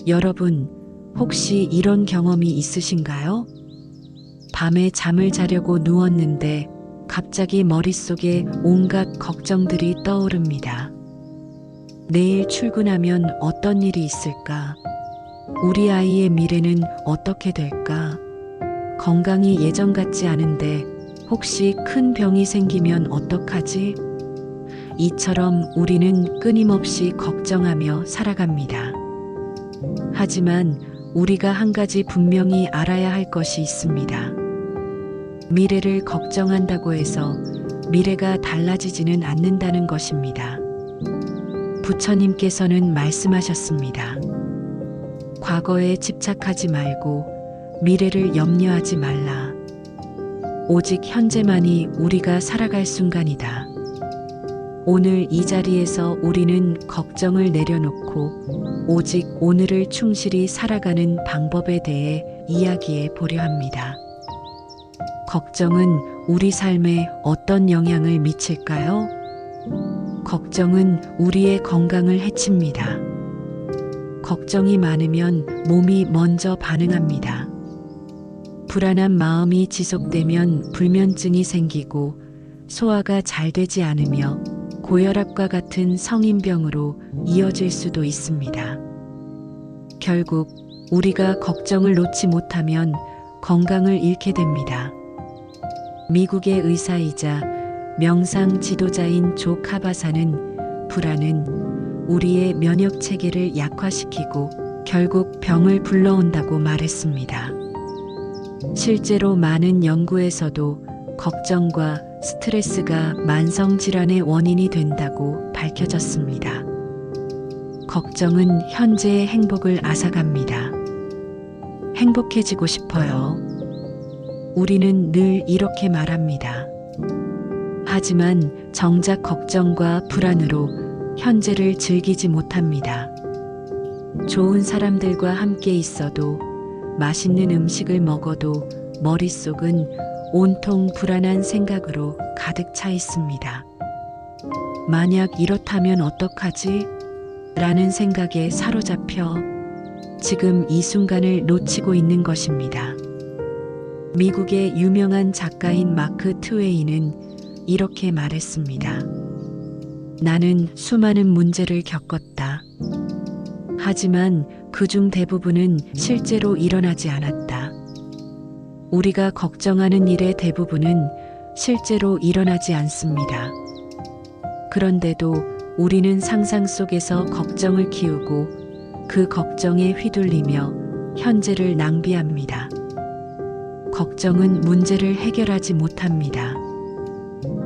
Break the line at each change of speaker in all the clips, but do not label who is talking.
여러분, 혹시 이런 경험이 있으신가요? 밤에 잠을 자려고 누웠는데 갑자기 머릿속에 온갖 걱정들이 떠오릅니다. 내일 출근하면 어떤 일이 있을까? 우리 아이의 미래는 어떻게 될까? 건강이 예전 같지 않은데 혹시 큰 병이 생기면 어떡하지? 이처럼 우리는 끊임없이 걱정하며 살아갑니다. 하지만 우리가 한 가지 분명히 알아야 할 것이 있습니다. 미래를 걱정한다고 해서 미래가 달라지지는 않는다는 것입니다. 부처님께서는 말씀하셨습니다. 과거에 집착하지 말고 미래를 염려하지 말라. 오직 현재만이 우리가 살아갈 순간이다. 오늘 이 자리에서 우리는 걱정을 내려놓고 오직 오늘을 충실히 살아가는 방법에 대해 이야기해 보려 합니다. 걱정은 우리 삶에 어떤 영향을 미칠까요? 걱정은 우리의 건강을 해칩니다. 걱정이 많으면 몸이 먼저 반응합니다. 불안한 마음이 지속되면 불면증이 생기고 소화가 잘 되지 않으며 고혈압과 같은 성인병으로 이어질 수도 있습니다. 결국 우리가 걱정을 놓지 못하면 건강을 잃게 됩니다. 미국의 의사이자 명상 지도자인 조 카바사는 불안은 우리의 면역 체계를 약화시키고 결국 병을 불러온다고 말했습니다. 실제로 많은 연구에서도 걱정과 스트레스가 만성 질환의 원인이 된다고 밝혀졌습니다. 걱정은 현재의 행복을 앗아갑니다. 행복해지고 싶어요. 우리는 늘 이렇게 말합니다. 하지만 정작 걱정과 불안으로 현재를 즐기지 못합니다. 좋은 사람들과 함께 있어도 맛있는 음식을 먹어도 머릿속은 온통 불안한 생각으로 가득 차 있습니다. 만약 이렇다면 어떡하지? 라는 생각에 사로잡혀 지금 이 순간을 놓치고 있는 것입니다. 미국의 유명한 작가인 마크 트웨이는 이렇게 말했습니다. 나는 수많은 문제를 겪었다. 하지만 그중 대부분은 실제로 일어나지 않았다. 우리가 걱정하는 일의 대부분은 실제로 일어나지 않습니다. 그런데도 우리는 상상 속에서 걱정을 키우고 그 걱정에 휘둘리며 현재를 낭비합니다. 걱정은 문제를 해결하지 못합니다.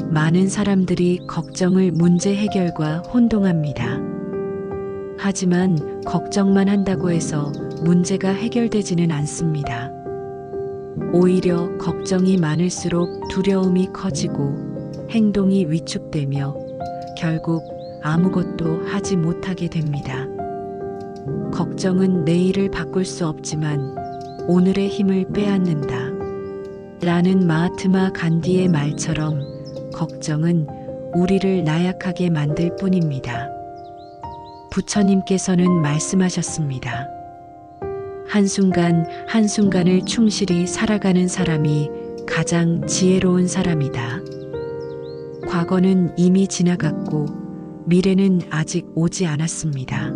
많은 사람들이 걱정을 문제 해결과 혼동합니다. 하지만 걱정만 한다고 해서 문제가 해결되지는 않습니다. 오히려 걱정이 많을수록 두려움이 커지고 행동이 위축되며 결국 아무것도 하지 못하게 됩니다. 걱정은 내일을 바꿀 수 없지만 오늘의 힘을 빼앗는다. 라는 마하트마 간디의 말처럼 걱정은 우리를 나약하게 만들 뿐입니다. 부처님께서는 말씀하셨습니다. 한순간 한순간을 충실히 살아가는 사람이 가장 지혜로운 사람이다. 과거는 이미 지나갔고 미래는 아직 오지 않았습니다.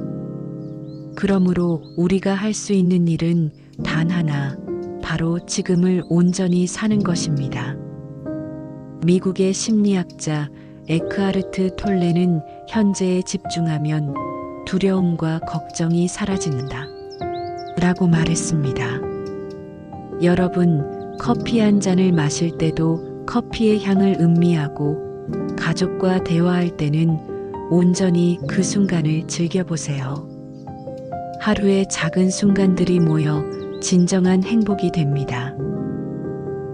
그러므로 우리가 할 수 있는 일은 단 하나, 바로 지금을 온전히 사는 것입니다. 미국의 심리학자 에크하르트 톨레는 현재에 집중하면 두려움과 걱정이 사라진다. 라고 말했습니다. 여러분, 커피 한 잔을 마실 때도 커피의 향을 음미하고 가족과 대화할 때는 온전히 그 순간을 즐겨보세요. 하루의 작은 순간들이 모여 진정한 행복이 됩니다.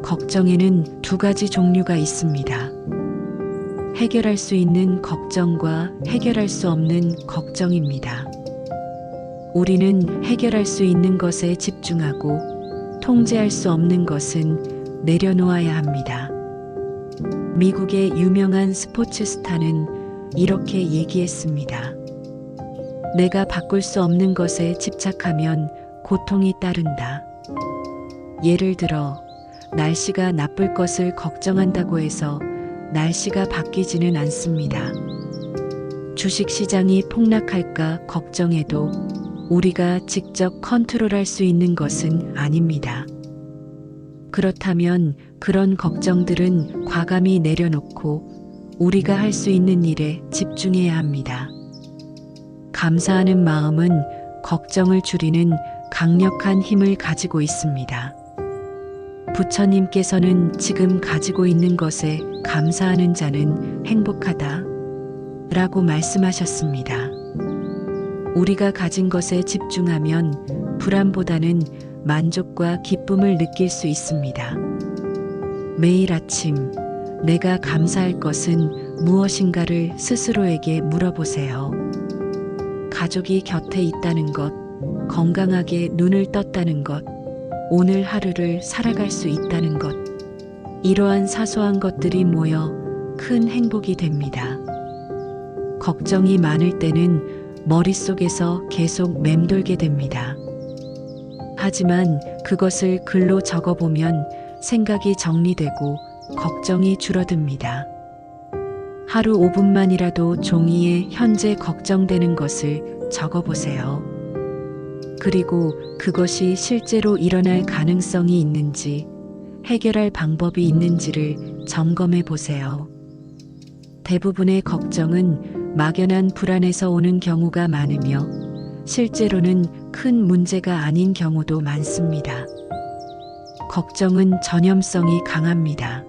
걱정에는 두 가지 종류가 있습니다. 해결할 수 있는 걱정과 해결할 수 없는 걱정입니다. 우리는 해결할 수 있는 것에 집중하고 통제할 수 없는 것은 내려놓아야 합니다. 미국의 유명한 스포츠 스타는 이렇게 얘기했습니다. 내가 바꿀 수 없는 것에 집착하면 고통이 따른다. 예를 들어, 날씨가 나쁠 것을 걱정한다고 해서 날씨가 바뀌지는 않습니다. 주식시장이 폭락할까 걱정해도 우리가 직접 컨트롤할 수 있는 것은 아닙니다. 그렇다면 그런 걱정들은 과감히 내려놓고 우리가 할 수 있는 일에 집중해야 합니다. 감사하는 마음은 걱정을 줄이는 강력한 힘을 가지고 있습니다. 부처님께서는 지금 가지고 있는 것에 감사하는 자는 행복하다 라고 말씀하셨습니다. 우리가 가진 것에 집중하면 불안보다는 만족과 기쁨을 느낄 수 있습니다. 매일 아침 내가 감사할 것은 무엇인가를 스스로에게 물어보세요. 가족이 곁에 있다는 것, 건강하게 눈을 떴다는 것, 오늘 하루를 살아갈 수 있다는 것. 이러한 사소한 것들이 모여 큰 행복이 됩니다. 걱정이 많을 때는 머릿속에서 계속 맴돌게 됩니다. 하지만 그것을 글로 적어보면 생각이 정리되고 걱정이 줄어듭니다. 하루 5분만이라도 종이에 현재 걱정되는 것을 적어보세요. 그리고 그것이 실제로 일어날 가능성이 있는지, 해결할 방법이 있는지를 점검해 보세요. 대부분의 걱정은 막연한 불안에서 오는 경우가 많으며, 실제로는 큰 문제가 아닌 경우도 많습니다. 걱정은 전염성이 강합니다.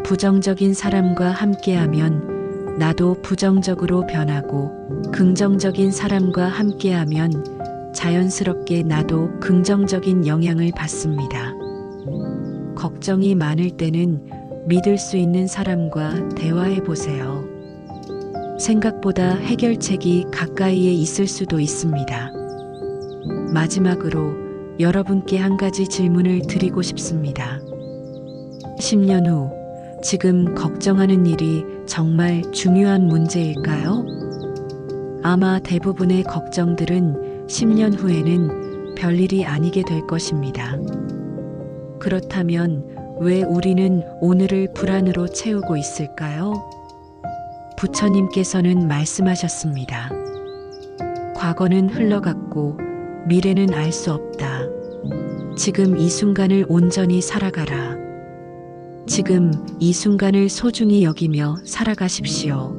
부정적인 사람과 함께하면 나도 부정적으로 변하고, 긍정적인 사람과 함께하면 자연스럽게 나도 긍정적인 영향을 받습니다. 걱정이 많을 때는 믿을 수 있는 사람과 대화해 보세요. 생각보다 해결책이 가까이에 있을 수도 있습니다. 마지막으로 여러분께 한 가지 질문을 드리고 싶습니다. 10년 후, 지금 걱정하는 일이 정말 중요한 문제일까요? 아마 대부분의 걱정들은 10년 후에는 별일이 아니게 될 것입니다. 그렇다면 왜 우리는 오늘을 불안으로 채우고 있을까요? 부처님께서는 말씀하셨습니다. 과거는 흘러갔고 미래는 알 수 없다. 지금 이 순간을 온전히 살아가라. 지금 이 순간을 소중히 여기며 살아가십시오.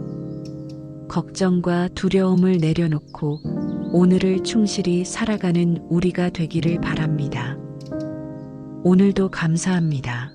걱정과 두려움을 내려놓고 오늘을 충실히 살아가는 우리가 되기를 바랍니다. 오늘도 감사합니다.